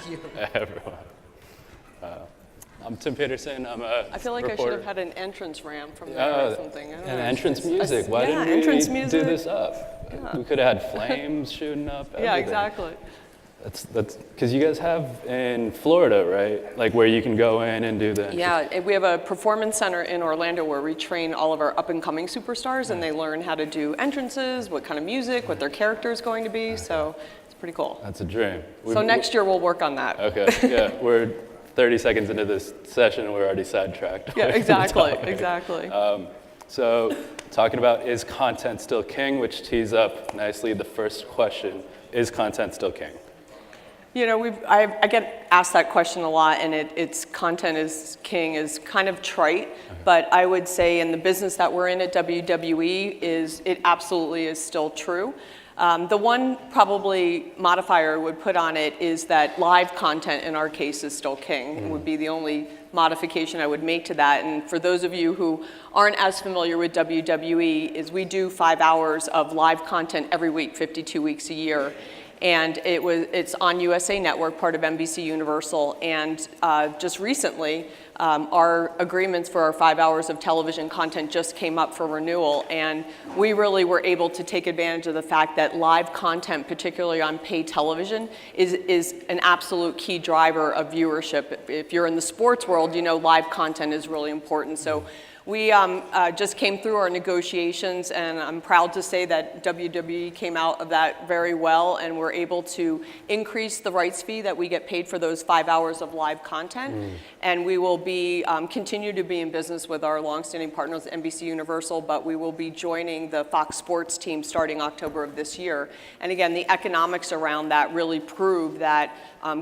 you. Everyone. I'm Tim Peterson. I'm a I feel like reporter. I should have had an entrance ramp from there or something. I don't know. Entrance music. Why yeah, didn't entrance we music. do this up? Yeah. We could have had flames shooting up. Yeah, everything. exactly. That's because you guys have in Florida, right? Like where you can go in and do the. Yeah, we have a performance center in Orlando where we train all of our up-and-coming superstars, and they learn how to do entrances, what kind of music, what their character is going to be. So it's pretty cool. That's a dream. So next year we'll work on that. Okay. Yeah, we're 30 seconds into this session and we're already sidetracked. Yeah, exactly, exactly. So talking about is content still king, which tees up nicely the first question: is content still king? You know, I get asked that question a lot, and it's content is king is kind of trite, but I would say in the business that we're in at WWE it absolutely is still true. The one probably modifier I would put on it is that live content in our case is still king. It would be the only modification I would make to that. And for those of you who aren't as familiar with WWE, is we do 5 hours of live content every week, 52 weeks a year. And it's on USA Network, part of NBC Universal, and just recently, our agreements for our 5 hours of television content just came up for renewal, and we really were able to take advantage of the fact that live content, particularly on pay television, is an absolute key driver of viewership. If you're in the sports world, you know live content is really important. So we just came through our negotiations, and I'm proud to say that WWE came out of that very well, and we're able to increase the rights fee that we get paid for those 5 hours of live content. And we will be continue to be in business with our longstanding partners, NBC Universal, but we will be joining the Fox Sports team starting October of this year. And again, the economics around that really prove that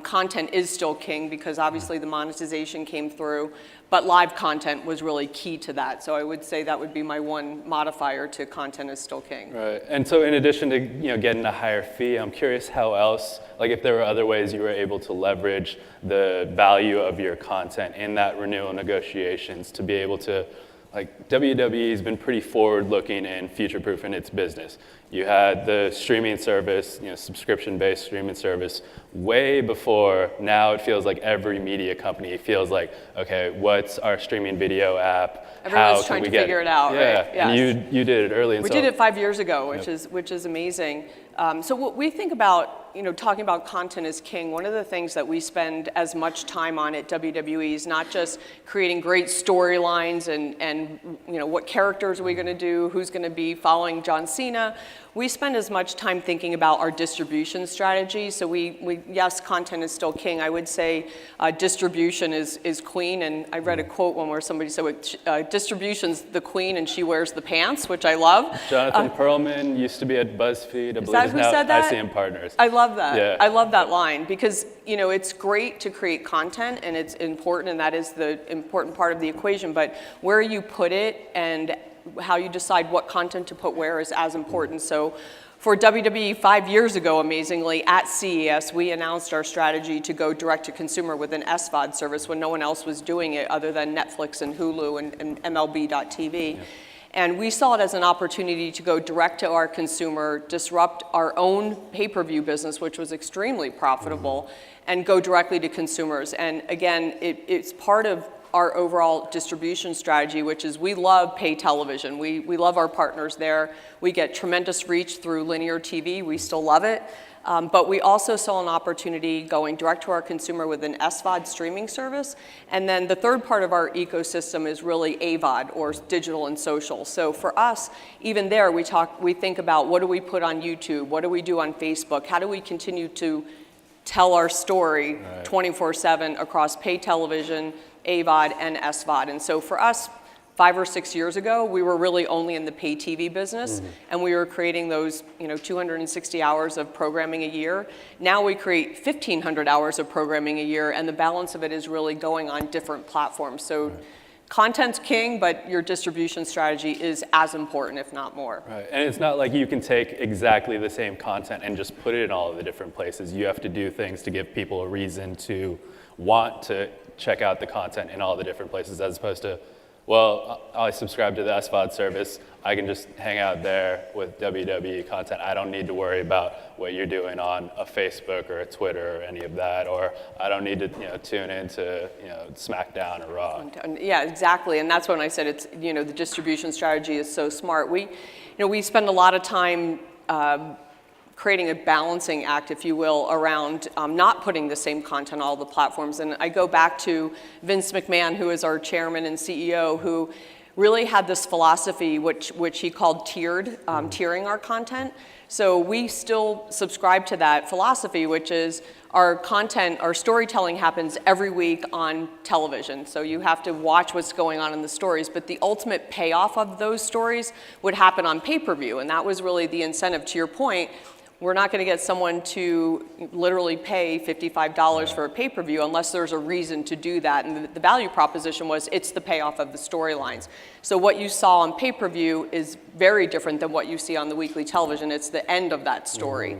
content is still king, because obviously the monetization came through. But live content was really key to that. So I would say that would be my one modifier to content is still king. Right. And so in addition to getting a higher fee, I'm curious how else, like if there were other ways you were able to leverage the value of your content in that renewal negotiations to be able to, like WWE has been pretty forward-looking and future-proof in its business. You had the streaming service, subscription-based streaming service way before. Now it feels like every media company feels like, okay, what's our streaming video app? Everyone's trying to figure it out, yeah, right? Yes. And you did it early. And we did it 5 years ago, which is amazing. So what we think about, talking about content is king, one of the things that we spend as much time on at WWE is not just creating great storylines and what characters are we going to do, who's going to be following John Cena. We spend as much time thinking about our distribution strategy. So yes, content is still king. I would say distribution is queen. And I read a quote one where somebody said, distribution's the queen and she wears the pants, which I love. Jonathan Perlman used to be at BuzzFeed. I believe that who now said that? ICM Partners. I love that. Yeah. I love that line because, it's great to create content and it's important, and that is the important part of the equation. But where you put it and how you decide what content to put where is as important. So for WWE 5 years ago, amazingly, at CES, we announced our strategy to go direct to consumer with an SVOD service when no one else was doing it other than Netflix and Hulu and MLB.TV. Yeah. And we saw it as an opportunity to go direct to our consumer, disrupt our own pay-per-view business, which was extremely profitable, and go directly to consumers. And again, it's part of our overall distribution strategy, which is we love pay television. We love our partners there. We get tremendous reach through linear TV. We still love it. But we also saw an opportunity going direct to our consumer with an SVOD streaming service. And then the third part of our ecosystem is really AVOD, or digital and social. So for us, even there, we think about what do we put on YouTube? What do we do on Facebook? How do we continue to tell our story 24/7 across pay television, AVOD, and SVOD? And so for us, 5 or 6 years ago, we were really only in the pay TV business, and we were creating those 260 hours of programming a year. Now we create 1,500 hours of programming a year, and the balance of it is really going on different platforms. So content's king, but your distribution strategy is as important, if not more. Right, and it's not like you can take exactly the same content and just put it in all of the different places. You have to do things to give people a reason to want to check out the content in all the different places, as opposed to well, I subscribe to the SVOD service. I can just hang out there with WWE content. I don't need to worry about what you're doing on a Facebook or a Twitter or any of that, or I don't need to tune into SmackDown or Raw. Yeah, exactly, and that's when I said it's the distribution strategy is so smart. We spend a lot of time creating a balancing act, if you will, around not putting the same content on all the platforms. And I go back to Vince McMahon, who is our chairman and CEO, who really had this philosophy which he called tiering our content. So we still subscribe to that philosophy, which is our content, our storytelling happens every week on television. So you have to watch what's going on in the stories, but the ultimate payoff of those stories would happen on pay-per-view. And that was really the incentive. To your point, we're not going to get someone to literally pay $55 for a pay-per-view unless there's a reason to do that. And the value proposition was it's the payoff of the storylines. So what you saw on pay-per-view is very different than what you see on the weekly television. It's the end of that story.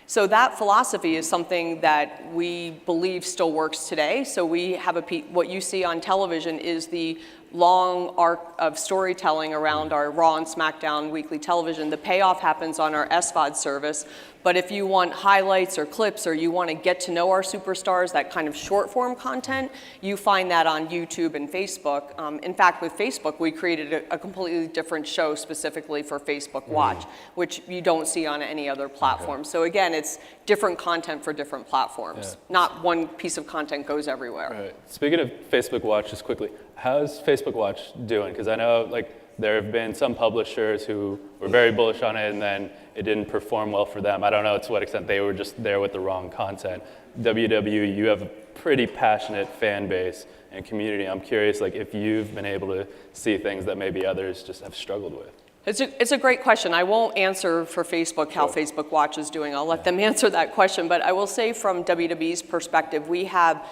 So that philosophy is something that we believe still works today. So we have what you see on television is the long arc of storytelling around our Raw and SmackDown weekly television. The payoff happens on our SVOD service. But if you want highlights or clips, or you want to get to know our superstars, that kind of short form content, you find that on YouTube and Facebook. In fact, with Facebook, we created a completely different show specifically for Facebook Watch, which you don't see on any other platform. Okay. So again, it's different content for different platforms. Yeah. Not one piece of content goes everywhere. Right. Speaking of Facebook Watch, just quickly, how's Facebook Watch doing? Because I know there have been some publishers who were very bullish on it, and then it didn't perform well for them. I don't know to what extent they were just there with the wrong content. WWE, you have a pretty passionate fan base and community. I'm curious, if you've been able to see things that maybe others just have struggled with. It's a great question. I won't answer for Facebook how Facebook Watch is doing. I'll let them answer that question. But I will say from WWE's perspective, we have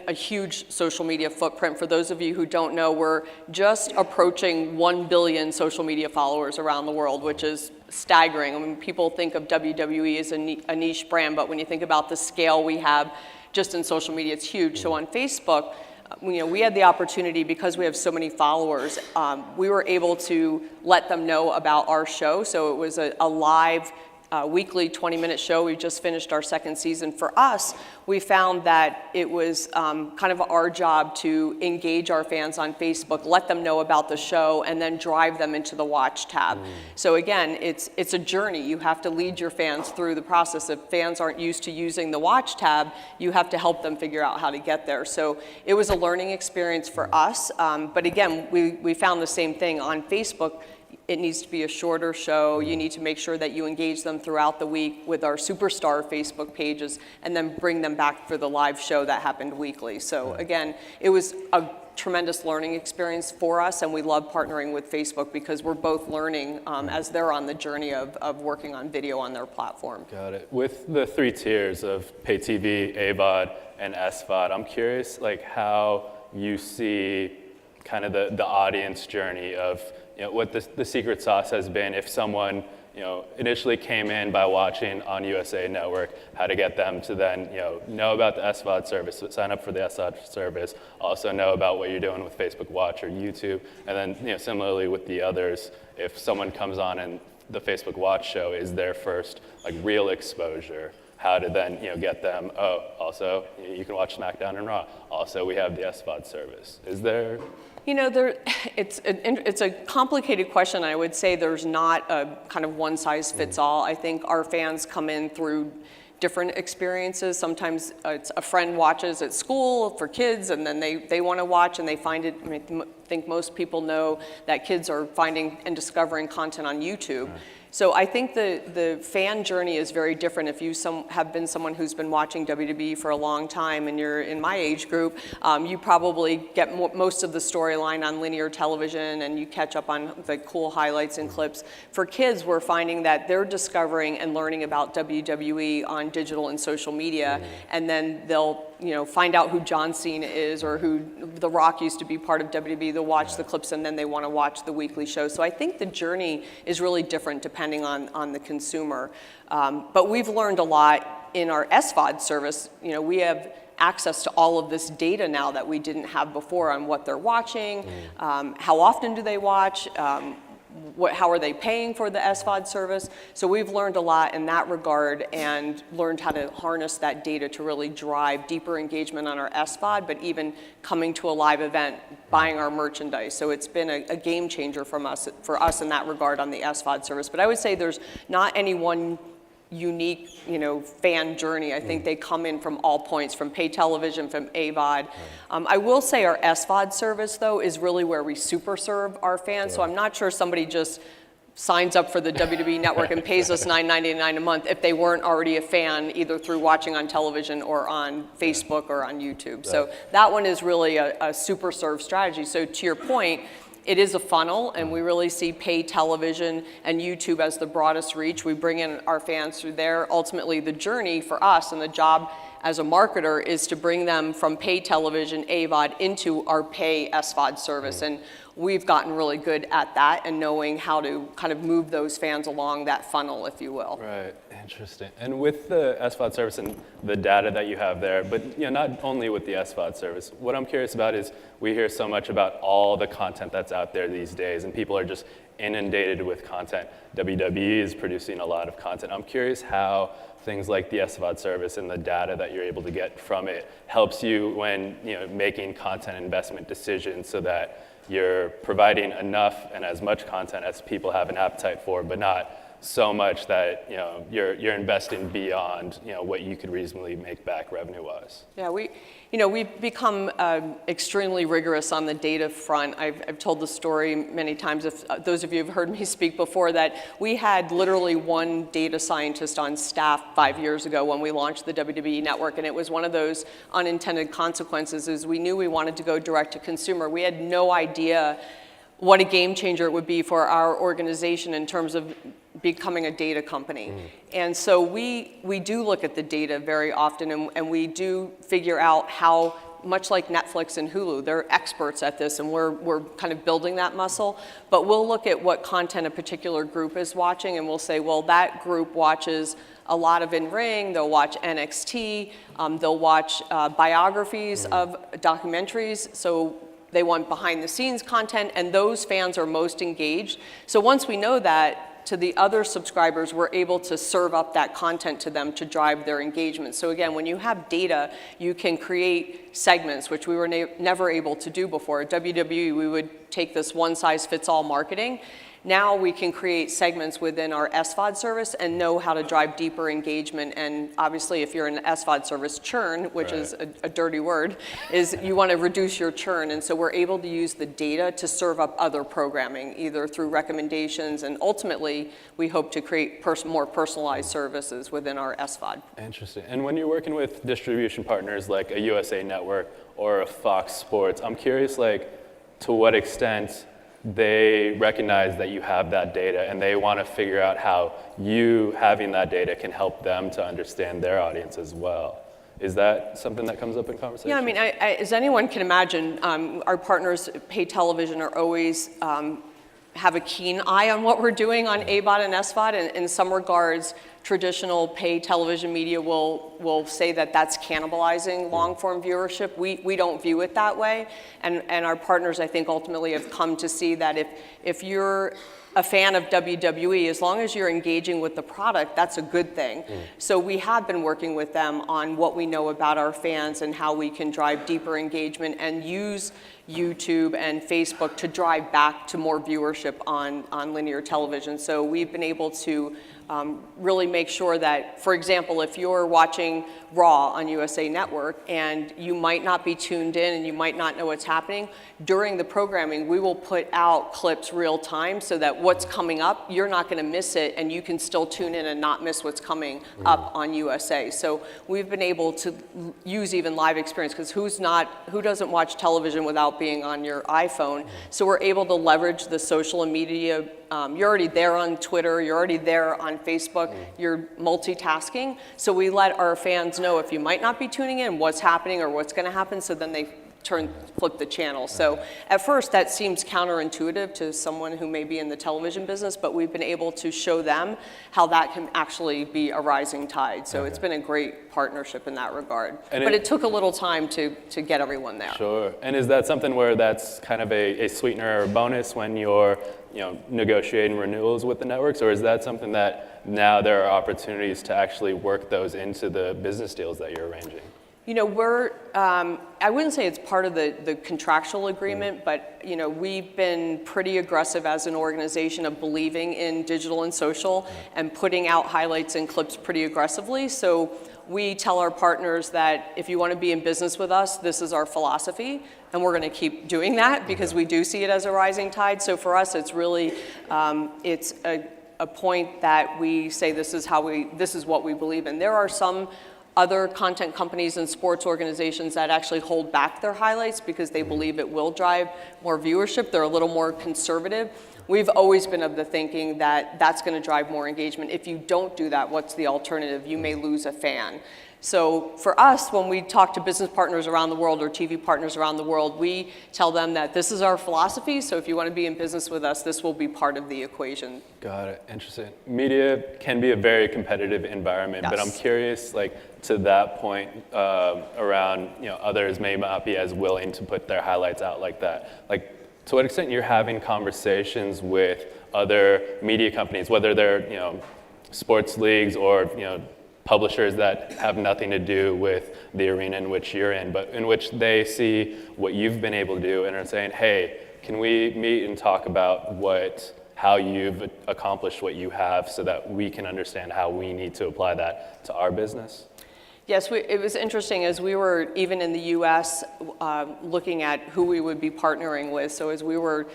a huge social media footprint. For those of you who don't know, we're just approaching 1 billion social media followers around the world, which is staggering. I mean, people think of WWE as a niche brand, but when you think about the scale we have just in social media, it's huge. So on Facebook, we had the opportunity, because we have so many followers, we were able to let them know about our show. So it was a live weekly 20-minute show. We just finished our second season. For us, we found that it was kind of our job to engage our fans on Facebook, let them know about the show, and then drive them into the Watch tab. So again, it's a journey. You have to lead your fans through the process. If fans aren't used to using the Watch tab, you have to help them figure out how to get there. So it was a learning experience for us. But again, we found the same thing on Facebook. It needs to be a shorter show. You need to make sure that you engage them throughout the week with our superstar Facebook pages, and then bring them back for the live show that happened weekly. So again, it was a tremendous learning experience for us, and we love partnering with Facebook because we're both learning as they're on the journey of working on video on their platform. Got it. With the 3 tiers of pay TV, AVOD, and SVOD, I'm curious how you see kind of the audience journey of what the secret sauce has been. If someone initially came in by watching on USA Network, how to get them to then know about the SVOD service, sign up for the SVOD service, also know about what you're doing with Facebook Watch or YouTube, and then similarly with the others, if someone comes on and the Facebook Watch show is their first real exposure, how to then get them, also you can watch SmackDown and Raw. Also, we have the SVOD service. Is there? It's a complicated question. I would say there's not a kind of one size fits all. I think our fans come in through different experiences. Sometimes it's a friend watches at school for kids, and then they want to watch and they find it. I think most people know that kids are finding and discovering content on YouTube. So I think the fan journey is very different. If you have been someone who's been watching WWE for a long time and you're in my age group, you probably get most of the storyline on linear television and you catch up on the cool highlights and clips. For kids, we're finding that they're discovering and learning about WWE on digital and social media, and then they'll find out who John Cena is or who The Rock used to be part of WWE. They'll watch the clips and then they want to watch the weekly show. So I think the journey is really different depending on the consumer. But we've learned a lot in our SVOD service. We have access to all of this data now that we didn't have before on what they're watching, how often do they watch, how are they paying for the SVOD service? So we've learned a lot in that regard and learned how to harness that data to really drive deeper engagement on our SVOD, but even coming to a live event, buying our merchandise. So it's been a game changer for us in that regard on the SVOD service. But I would say there's not any one unique, fan journey. I think they come in from all points, from pay television, from AVOD. I will say our SVOD service, though, is really where we super serve our fans. So I'm not sure somebody just signs up for the WWE Network and pays us $9.99 a month if they weren't already a fan, either through watching on television or on Facebook or on YouTube. So that one is really a super serve strategy. So to your point, it is a funnel, and we really see pay television and YouTube as the broadest reach. We bring in our fans through there. Ultimately, the journey for us and the job as a marketer is to bring them from pay television, AVOD, into our pay SVOD service. And we've gotten really good at that and knowing how to kind of move those fans along that funnel, if you will. Right, interesting. And with the SVOD service and the data that you have there, but not only with the SVOD service, what I'm curious about is we hear so much about all the content that's out there these days, and people are just inundated with content. WWE is producing a lot of content. I'm curious how things like the SVOD service and the data that you're able to get from it helps you when making content investment decisions, so that you're providing enough and as much content as people have an appetite for, but not so much that you're investing beyond what you could reasonably make back revenue-wise. Yeah, we've become extremely rigorous on the data front. I've told the story many times, if those of you have heard me speak before, that we had literally one data scientist on staff 5 years ago when we launched the WWE Network, and it was one of those unintended consequences is we knew we wanted to go direct to consumer. We had no idea what a game changer it would be for our organization in terms of becoming a data company. And so we do look at the data very often, and we do figure out how, much like Netflix and Hulu, they're experts at this, and we're kind of building that muscle. But we'll look at what content a particular group is watching, and we'll say, well, that group watches a lot of in-ring, they'll watch NXT, they'll watch biographies of documentaries, so they want behind-the-scenes content, and those fans are most engaged. So once we know that, to the other subscribers, we're able to serve up that content to them to drive their engagement. So again, when you have data, you can create segments, which we were never able to do before. At WWE, we would take this one-size-fits-all marketing. Now we can create segments within our SVOD service and know how to drive deeper engagement. And obviously, if you're in an SVOD service, churn, which is a dirty word, is you want to reduce your churn. And so we're able to use the data to serve up other programming, either through recommendations, and ultimately, we hope to create more personalized services within our SVOD. Interesting. And when you're working with distribution partners like a USA Network or a Fox Sports, I'm curious, to what extent they recognize that you have that data and they want to figure out how you having that data can help them to understand their audience as well. Is that something that comes up in conversation? Yeah, I mean, as anyone can imagine, our partners, pay television, are always have a keen eye on what we're doing on AVOD and SVOD. And in some regards, traditional pay television media will say that that's cannibalizing long-form viewership. We don't view it that way. And our partners, I think, ultimately have come to see that if you're a fan of WWE, as long as you're engaging with the product, that's a good thing. So we have been working with them on what we know about our fans and how we can drive deeper engagement and use YouTube and Facebook to drive back to more viewership on linear television. So we've been able to really make sure that, for example, if you're watching Raw on USA Network and you might not be tuned in and you might not know what's happening, during the programming, we will put out clips real time so that what's coming up, you're not going to miss it and you can still tune in and not miss what's coming up on USA. So we've been able to use even live experience, because who doesn't watch television without being on your iPhone? So we're able to leverage the social media. You're already there on Twitter, you're already there on Facebook, you're multitasking. So we let our fans know if you might not be tuning in, what's happening or what's going to happen, so then they flip the channel. So at first that seems counterintuitive to someone who may be in the television business, but we've been able to show them how that can actually be a rising tide. So it's been a great partnership in that regard. But it took a little time to get everyone there. Sure. And is that something where that's kind of a sweetener or a bonus when you're negotiating renewals with the networks, or is that something that now there are opportunities to actually work those into the business deals that you're arranging? I wouldn't say it's part of the contractual agreement, but we've been pretty aggressive as an organization of believing in digital and social and putting out highlights and clips pretty aggressively. So we tell our partners that if you want to be in business with us, this is our philosophy, and we're going to keep doing that because we do see it as a rising tide. So for us, it's really it's a point that we say this is what we believe in. There are some other content companies and sports organizations that actually hold back their highlights because they believe it will drive more viewership. They're a little more conservative. We've always been of the thinking that that's going to drive more engagement. If you don't do that, what's the alternative? You may lose a fan. So for us, when we talk to business partners around the world or TV partners around the world, we tell them that this is our philosophy. So if you want to be in business with us, this will be part of the equation. Got it. Interesting. Media can be a very competitive environment, but I'm curious, to that point around, others may not be as willing to put their highlights out like that. To what extent you're having conversations with other media companies, whether they're, sports leagues or, publishers that have nothing to do with the arena in which you're in, but in which they see what you've been able to do and are saying, hey, can we meet and talk about how you've accomplished what you have so that we can understand how we need to apply that to our business? Yes, it was interesting as we were even in the US looking at who we would be partnering with. So as we were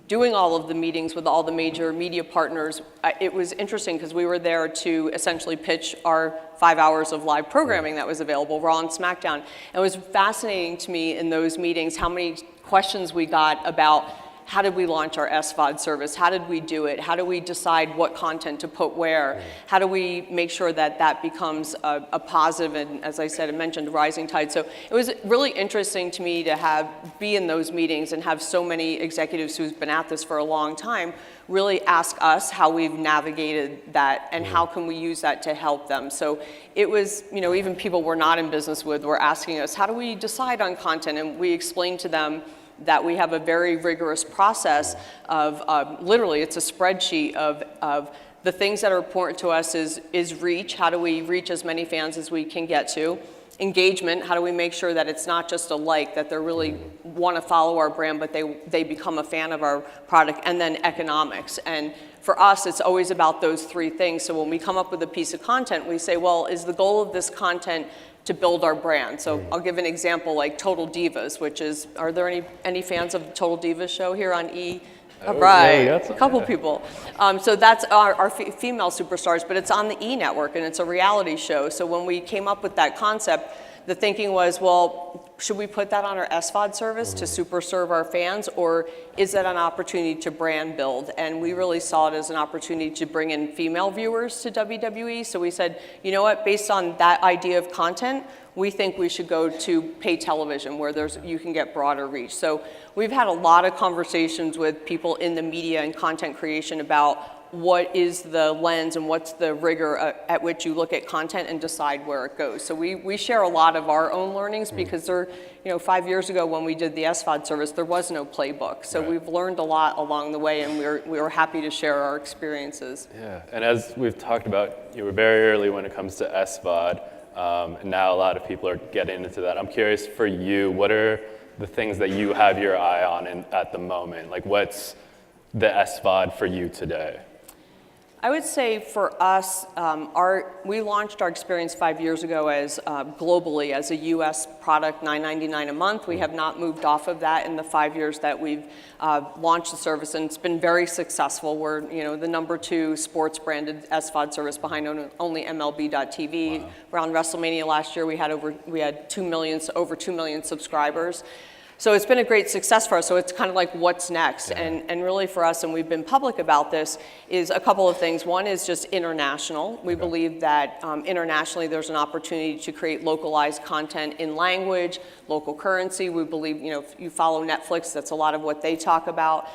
doing all of the meetings with all the major media partners, it was interesting because we were there to essentially pitch our 5 hours of live programming that was available, Raw and SmackDown. And it was fascinating to me in those meetings how many questions we got about how did we launch our SVOD service? How did we do it? How do we decide what content to put where? How do we make sure that that becomes a positive and, as I said, I mentioned, rising tide. So it was really interesting to me to be in those meetings and have so many executives who've been at this for a long time really ask us how we've navigated that and how can we use that to help them. So it was, even people we're not in business with were asking us, how do we decide on content? And we explained to them that we have a very rigorous process of literally it's a spreadsheet of the things that are important to us is reach. How do we reach as many fans as we can get to? Engagement, how do we make sure that it's not just a like, that they really want to follow our brand, but they become a fan of our product, and then economics. And for us, it's always about those three things. So when we come up with a piece of content, we say, well, is the goal of this content to build our brand? So I'll give an example like Total Divas, which is, are there any fans of Total Divas show here on E? Right, a couple people. So that's our female superstars, but it's on the E network and it's a reality show. So when we came up with that concept, the thinking was, well, should we put that on our SVOD service to super serve our fans, or is that an opportunity to brand build? And we really saw it as an opportunity to bring in female viewers to WWE. So we said, you know what, based on that idea of content, we think we should go to pay television where you can get broader reach. So we've had a lot of conversations with people in the media and content creation about what is the lens and what's the rigor at which you look at content and decide where it goes. So we share a lot of our own learnings because 5 years ago when we did the SVOD service, there was no playbook. So we've learned a lot along the way, and we were happy to share our experiences. Yeah, and as we've talked about, you were very early when it comes to SVOD, and now a lot of people are getting into that. I'm curious for you, what are the things that you have your eye on at the moment? Like, what's the SVOD for you today? I would say for us, we launched our experience 5 years ago as globally as a US product, $9.99 a month. We have not moved off of that in the 5 years that we've launched the service, and it's been very successful. We're the number 2 sports branded SVOD service behind only MLB.TV. Wow. Around WrestleMania last year, we had over 2 million subscribers. So it's been a great success for us. So it's kind of like, what's next? And really for us, and we've been public about this, is a couple of things. One is just international. We believe that internationally there's an opportunity to create localized content in language, local currency. We believe, if you follow Netflix, that's a lot of what they talk about.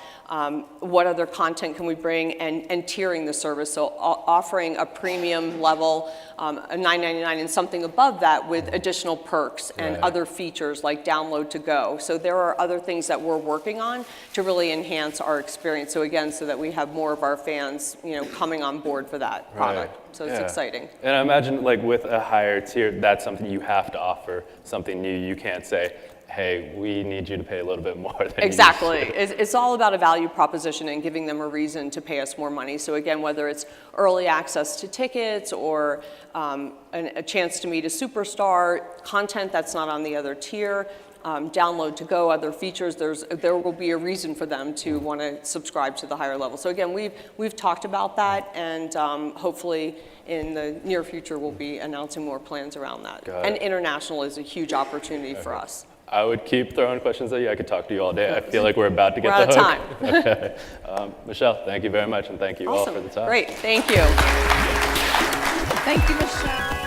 What other content can we bring, and tiering the service, so offering a premium level, a $9.99 and something above that with additional perks and other features like download to go. So there are other things that we're working on to really enhance our experience. So again, so that we have more of our fans, coming on board for that product. So it's exciting. And I imagine like with a higher tier, that's something you have to offer, something new. You can't say, hey, we need you to pay a little bit more than Exactly. you should. It's all about a value proposition and giving them a reason to pay us more money. So again, whether it's early access to tickets or a chance to meet a superstar, content that's not on the other tier, download to go, other features, there will be a reason for them to want to subscribe to the higher level. So again, we've talked about that, and hopefully in the near future we'll be announcing more plans around that. And international is a huge opportunity for us. I would keep throwing questions at you. I could talk to you all day. I feel like we're about to get We're the out hook. of time. Okay. Michelle, thank you very much, and thank you all for the time. Great, thank you. Thank you, Michelle.